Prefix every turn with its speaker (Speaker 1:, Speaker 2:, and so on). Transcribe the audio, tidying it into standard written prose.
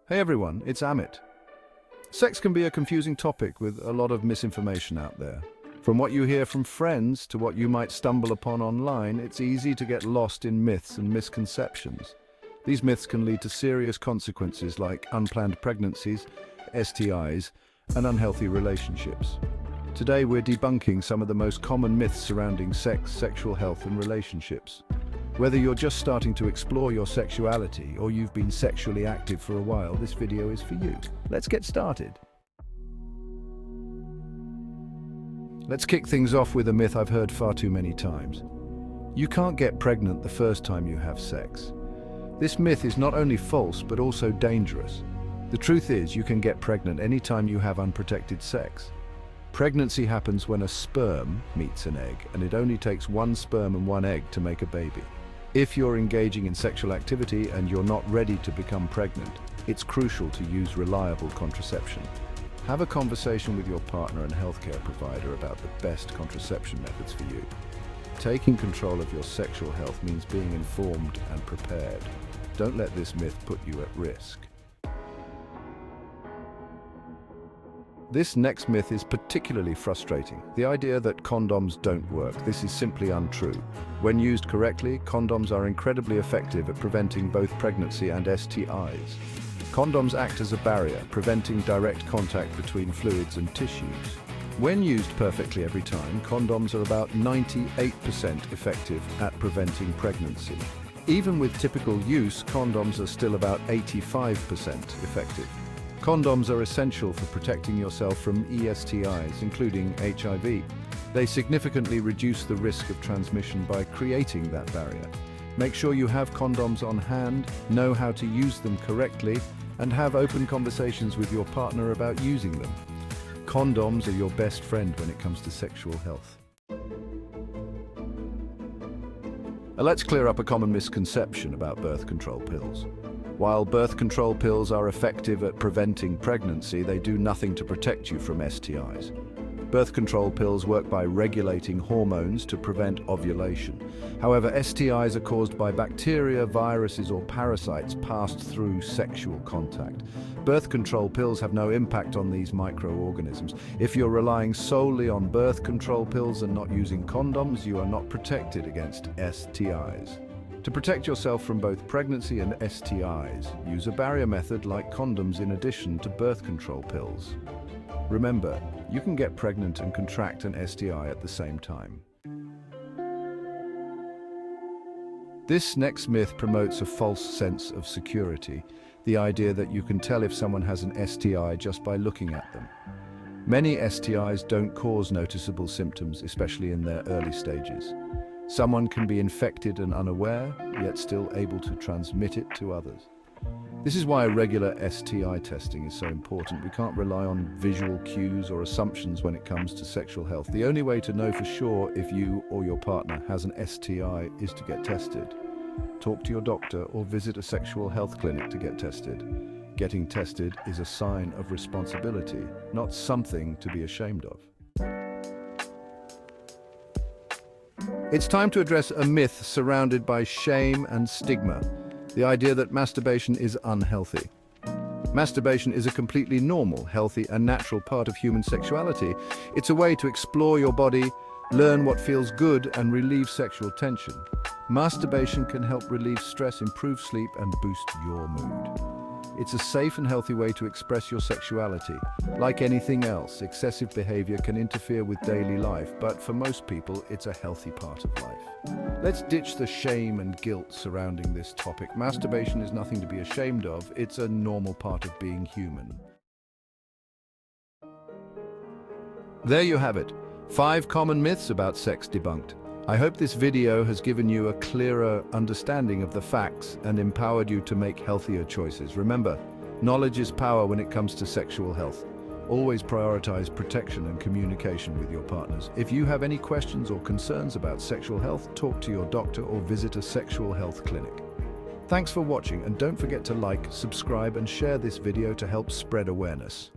Speaker 1: Hey everyone, it's Amit. Sex can be a confusing topic with a lot of misinformation out there. From what you hear from friends to what you might stumble upon online, it's easy to get lost in myths and misconceptions. These myths can lead to serious consequences like unplanned pregnancies, STIs, and unhealthy relationships. Today we're debunking some of the most common myths surrounding sex, sexual health, and relationships. Whether you're just starting to explore your sexuality or you've been sexually active for a while, this video is for you. Let's get started. Let's kick things off with a myth I've heard far too many times. You can't get pregnant the first time you have sex. This myth is not only false, but also dangerous. The truth is, you can get pregnant anytime you have unprotected sex. Pregnancy happens when a sperm meets an egg, and it only takes one sperm and one egg to make a baby. If you're engaging in sexual activity and you're not ready to become pregnant, it's crucial to use reliable contraception. Have a conversation with your partner and healthcare provider about the best contraception methods for you. Taking control of your sexual health means being informed and prepared. Don't let this myth put you at risk. This next myth is particularly frustrating. The idea that condoms don't work. This is simply untrue. When used correctly, condoms are incredibly effective at preventing both pregnancy and STIs. Condoms act as a barrier, preventing direct contact between fluids and tissues. When used perfectly every time, condoms are about 98% effective at preventing pregnancy. Even with typical use, condoms are still about 85% effective. Condoms are essential for protecting yourself from STIs, including HIV. They significantly reduce the risk of transmission by creating that barrier. Make sure you have condoms on hand, know how to use them correctly, and have open conversations with your partner about using them. Condoms are your best friend when it comes to sexual health. Let's clear up a common misconception about birth control pills. While birth control pills are effective at preventing pregnancy, they do nothing to protect you from STIs. Birth control pills work by regulating hormones to prevent ovulation. However, STIs are caused by bacteria, viruses, or parasites passed through sexual contact. Birth control pills have no impact on these microorganisms. If you're relying solely on birth control pills and not using condoms, you are not protected against STIs. To protect yourself from both pregnancy and STIs, use a barrier method like condoms in addition to birth control pills. Remember, you can get pregnant and contract an STI at the same time. This next myth promotes a false sense of security, the idea that you can tell if someone has an STI just by looking at them. Many STIs don't cause noticeable symptoms, especially in their early stages. Someone can be infected and unaware, yet still able to transmit it to others. This is why regular STI testing is so important. We can't rely on visual cues or assumptions when it comes to sexual health. The only way to know for sure if you or your partner has an STI is to get tested. Talk to your doctor or visit a sexual health clinic to get tested. Getting tested is a sign of responsibility, not something to be ashamed of. It's time to address a myth surrounded by shame and stigma, the idea that masturbation is unhealthy. Masturbation is a completely normal, healthy, and natural part of human sexuality. It's a way to explore your body, learn what feels good, and relieve sexual tension. Masturbation can help relieve stress, improve sleep, and boost your mood. It's a safe and healthy way to express your sexuality. Like anything else, excessive behavior can interfere with daily life, but for most people, it's a healthy part of life. Let's ditch the shame and guilt surrounding this topic. Masturbation is nothing to be ashamed of. It's a normal part of being human. There you have it. 5 common myths about sex debunked. I hope this video has given you a clearer understanding of the facts and empowered you to make healthier choices. Remember, knowledge is power when it comes to sexual health. Always prioritize protection and communication with your partners. If you have any questions or concerns about sexual health, talk to your doctor or visit a sexual health clinic. Thanks for watching, and don't forget to like, subscribe, and share this video to help spread awareness.